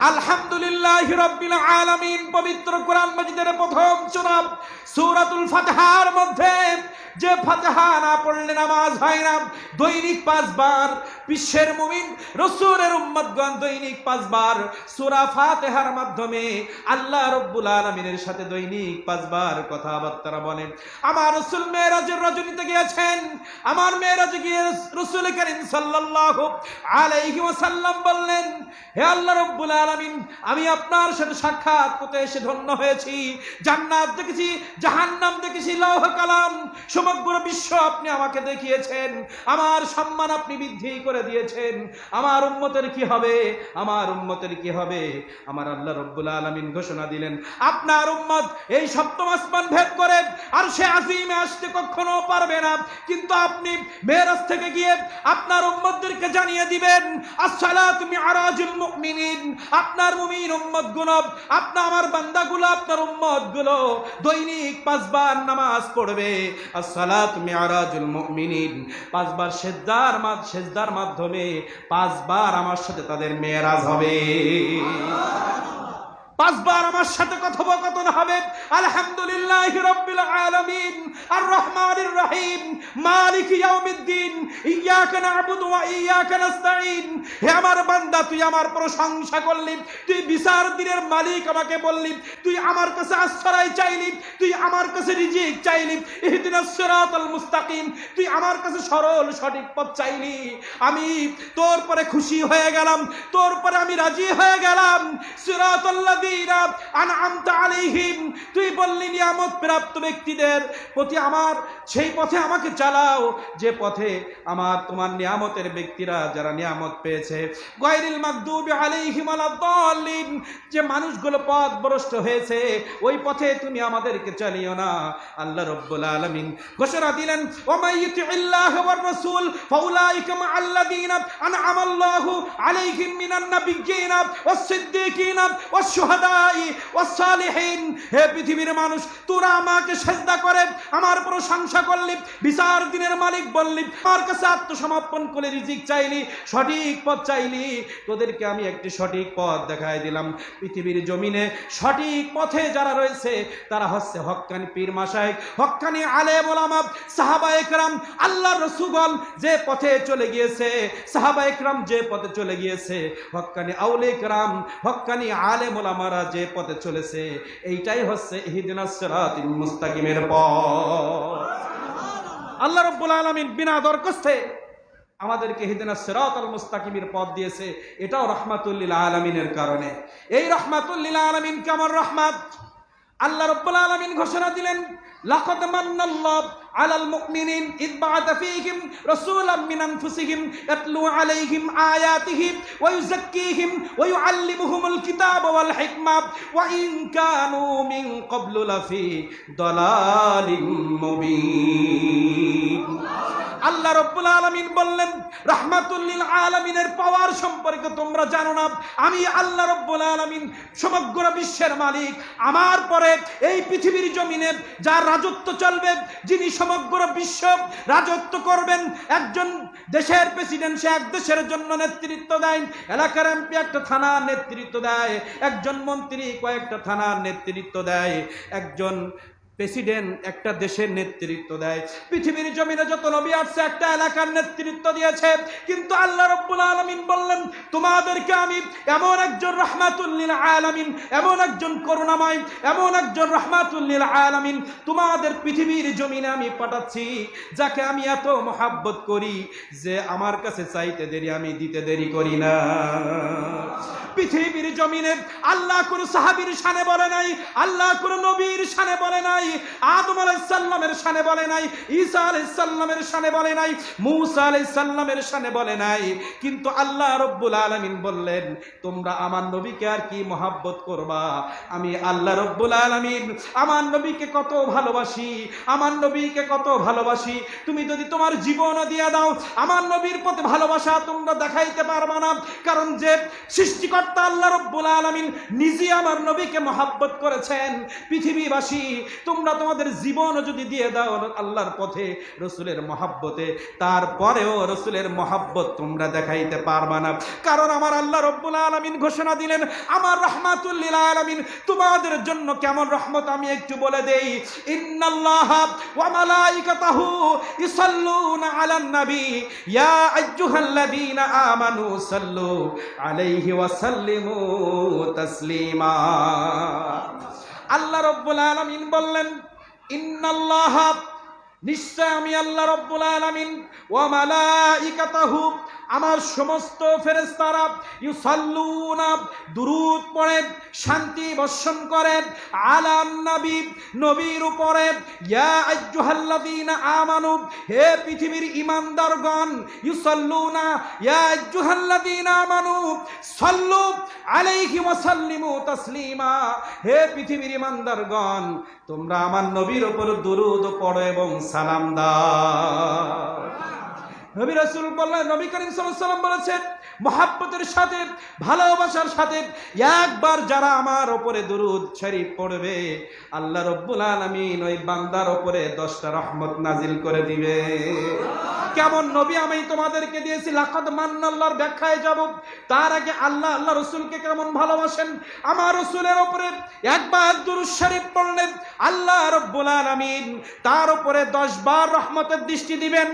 আলহামদুলিল্লাহি রাব্বিল আলামিন। পবিত্র কোরআন মাজিদের প্রথম সূরা সূরাতুল ফাতিহার মধ্যে যে ফাতিহা না পড়লে নামাজ হয় না, দৈনিক 5 বার বিশ্বের মুমিন রাসূলের উম্মতগণ দৈনিক 5 বার সূরা ফাতিহার মাধ্যমে আল্লাহ রাব্বুল আলামিনের সাথে দৈনিক 5 বার কথাবার্তা বলেন। আমার রাসূল মেরাজের রজনীতে গিয়েছেন। আমার মেরাজে গিয়ে রাসূল করিম সাল্লাল্লাহু আলাইহি ওয়াসাল্লাম বললেন, হে আল্লাহ রাব্বুল আলামিন, আমি আপনার সাথে সাক্ষাৎ করতে এসে ধন্য হয়েছি। জান্নাত দেখেছি, জাহান্নাম দেখেছি, লৌহ কালাম সমগ্র বিশ্ব আপনি আমাকে দেখিয়েছেন। আমার সম্মান আপনি বৃদ্ধি করে দিয়েছেন। আমার উম্মতের কি হবে? আমার উম্মতের কি হবে? আমার আল্লাহ রাব্বুল আলামিন ঘোষণা দিলেন, আপনার উম্মত এই সপ্তম আসমান ভেদ করে আরশে আজিমে আসতে কখনো পারবে না, কিন্তু আপনি মেরাজ থেকে গিয়ে আপনার উম্মতদেরকে জানিয়ে দিবেন, আসসালাতু মিআরাজুল মুমিনিন। আপনার মুমিন উম্মতগুলো, আপনার আমার বান্দাগুলো, আপনার উম্মতগুলো দৈনিক 5 বার নামাজ পড়বে। আসসালাতু মিআরাজুল মুমিনিন, 5 বার সেজদার মাধ্যমে 5 বার আমার সাথে তাদের মেরাজ হবে। 5 বার আমার সাথে কথোপকথন হবে। আলহামদুলিল্লাহি রাব্বিল আলামিন, আর রহমানির রহিম, মালিক ইয়াউমিদ্দিন, ইয়াকা না'বুদু ওয়া ইয়াকা নাস্তাঈন। হে আমার বান্দা, তুই আমার প্রশংসা করলি, তুই বিচার দিনের মালিক আমাকে বললি, তুই আমার কাছে আশ্রয় চাইলি, তুই আমার কাছে রিজিক চাইলি, ইহদিনাস সিরাতাল মুস্তাকিম, তুই আমার কাছে সরল সঠিক পথ চাইলি। আমি তোর পরে খুশি হয়ে গেলাম, তোর পরে আমি রাজি হয়ে গেলাম। সিরাতাল্লাযী আনআমতা আলাইহিম, তুই বললি নিয়ামত প্রাপ্ত ব্যক্তিদের প্রতি আমার সেই পথে আমাকে চালাও, যে পথে আমার তোমার নিয়ামতের ব্যক্তিরা যারা নিয়ামত পেয়েছে। গায়রিল মাগদুবি আলাইহিম ওয়ালাদ-দাল্লিন, যে মানুষগুলো পথভ্রষ্ট হয়েছে ওই পথে তুমি আমাদেরকে চালিও না। আল্লাহ রাব্বুল আলামিন ঘোষণা দিলেন, ওয়া মাইয়ুতিল্লাহ ওয়ার রাসূল ফাউলাইকা মা'আল্লাযীনা আন'আমাল্লাহু আলাইহিম মিনান নাবিয়্যিনা ওয়াস-সিদ্দীকিনা ওয়াস-শুহাদা ওয়াস-সালিহিন। হে পৃথিবীর মানুষ, তোরা আমাকে সিজদা করে আমার প্রশংসা করলি, বিচার দিনের মালিক বললি, আমার কাছে আত্মসমর্পণ করে রিজিক চাইলি, সঠিক পথ চাইলি, তোদেরকে আমি একটি সঠিক পথ দেখায় দিলাম। পৃথিবীর জমিনে সঠিক পথে যারা রয়েছে তারা হচ্ছে হক্কানি পীর মাশায়েখ, হক্কানি আলেম ওলামা, সাহাবায়ে কেরাম। আল্লাহর রাসূল যে পথে চলে গিয়েছে, সাহাবায়ে কেরাম যে পথে চলে গিয়েছে, হক্কানি আউলিয়া কেরাম, হক্কানি আলেম ওলামারা যে পথে চলেছে, এইটাই হচ্ছে ইহদিনাস সিরাতাল মুস্তাকিমের পথ। আল্লাহ রাব্বুল আলামিন বিনা দরখাস্তে আমাদেরকে ইহদিনাস সিরাতাল মুস্তাকিমের পথ দিয়েছে। এটাও রাহমাতুল লিল আলামিনের কারণে। এই রাহমাতুল লিল আলামিন কেমন রহমত? আল্লাহ রাব্বুল আলামিন ঘোষণা দিলেন, লাকাদ মান্নাল্লাহু আলাল মুমিনিন ইয বা'আথা ফীহিম রাসূলাম মিন আনফুসিহিম ইয়াতলু আলাইহিম আয়াতিহি ওয়া ইউযাক্কিহিম ওয়া ইউআল্লিমুহুমুল কিতাবা ওয়াল হিকমা ওয়া ইন কানু মিন ক্বাবলু লাফি দালালিম মুবিন। আল্লাহ রাব্বুল আলামিন বললেন, রাহমাতুল লিল আলামিনের পাওয়ার সম্পর্কে তোমরা জানো না। আমি আল্লাহ রাব্বুল আলামিন সমগ্র বিশ্বের মালিক। আমার পরে এই পৃথিবীর জমিনে যার রাজত্ব চলবে, যিনি সমগ্র বিশ্ব রাজত্ব করবেন, একজন দেশের প্রেসিডেন্ট, সে এক দেশের জন্য নেতৃত্ব দেয়, এলাকার এমপি একটা থানার নেতৃত্ব দেয়, একজন মন্ত্রী কয়েকটা থানার নেতৃত্ব দেয়, একজন প্রেসিডেন্ট একটা দেশের নেতৃত্ব দেয়। পৃথিবীর জমিনে যত নবী আসছে একটা এলাকার নেতৃত্ব দিয়েছে, কিন্তু আল্লাহ রাব্বুল আলামিন বললেন, তোমাদেরকে আমি এমন একজন রাহমাতুল লিল আলামিন, এমন একজন করুণাময়, এমন একজন রাহমাতুল লিল আলামিন তোমাদের পৃথিবীর জমিনে আমি পাঠাচ্ছি, যাকে আমি এত মহব্বত করি যে আমার কাছে চাইতে দেরি আমি দিতে দেরি করি না। পৃথিবীর জমিনে আল্লাহ কোন সাহাবীর শানে বলে নাই, আল্লাহ কোন নবীর শানে বলে নাই, আদম আলাইহিস সালামের শানে বলে নাই, ঈসা আলাইহিস সালামের শানে বলে নাই, মূসা আলাইহিস সালামের শানে বলে নাই, কিন্তু আল্লাহ রাব্বুল আলামিন বললেন, তোমরা আমার নবীকে আর কি মহব্বত করবা? আমি আল্লাহ রাব্বুল আলামিন আমার নবীকে কত ভালোবাসি, আমার নবীকে কত ভালোবাসি। তুমি যদি তোমার জীবন দিয়ে দাও, আমার নবীর প্রতি ভালোবাসা তোমরা দেখাইতে পারবা না। কারণ যে সৃষ্টিকর্তা সৃষ্টিকর্তা আল্লাহ রাব্বুল আলামিন নিজে আমার নবীকে মহব্বত করেছেন। পৃথিবীবাসী তোমরা তোমাদের জীবন যদি দিয়ে দাও আল্লাহর পথে রাসূলের মহব্বতে, তারপরেও রাসূলের মহব্বত তোমরা দেখাইতে পারবা না। কারণ আমার আল্লাহ রাব্বুল আলামিন ঘোষণা দিলেন আমার রাহমাতুল লিল আলামিন। তোমাদের জন্য কেমন রহমত আমি একটু বলে দেই। ইন্নাল্লাহা ওয়া মালাইকাতাহু ইসাল্লুনা আলান নবী ইয়া আইয়ুহাল্লাযীনা আমানু সাল্লু আলাইহি ওয়া সাল্লিমু তাসলিমা। আল্লাহ রাব্বুল আলামিন বললেন ইন্নাল্লাহা, নিশ্চয় আমি আল্লাহ রাব্বুল আলামিন, ওয়া মালাইকাতাহু, আমার সমস্ত ফেরেশতারা, ইউসাল্লুনা, দুরূদ পড়ে শান্তি বর্ষণ করেন, আলান নবী, নবীর উপরে, ইয়া আইয়ুহাল্লাযীনা আমানু, হে পৃথিবীর ঈমানদারগণ, ইউসাল্লুনা ইয়া আইয়ুহাল্লাযীনা আমানু সাল্লু আলাইহি ওয়া সাল্লিমু তাসলিমা, হে পৃথিবীর ঈমানদারগণ তোমরা আমার নবীর উপর দুরূদ পড়ো এবং সালাম দাও। নবী রাসূল বললেন, নবী করিম সাল্লাল্লাহু আলাইহি ওয়াসাল্লাম বলেছেন মহব্বতের সাথে ভালোবাসার সাথে একবার যারা আমার উপরে দুরূদ শরীফ পড়বে আল্লাহ রাব্বুল আলামিন ওই বান্দার উপরে 10টা রহমত নাজিল করে দিবে। কেমন নবী আমি তোমাদেরকে দিয়েছি, লাকাদ মান্নাল্লাহর ব্যাখ্যায় যাব। তার আগে আল্লাহ রাসূলকে কেমন ভালোবাসেন। আমার রাসূলের উপরে একবার দুরূদ শরীফ পড়লেন আল্লাহ রাব্বুল আলামিন তার উপরে 10 বার রহমতের দৃষ্টি দিবেন।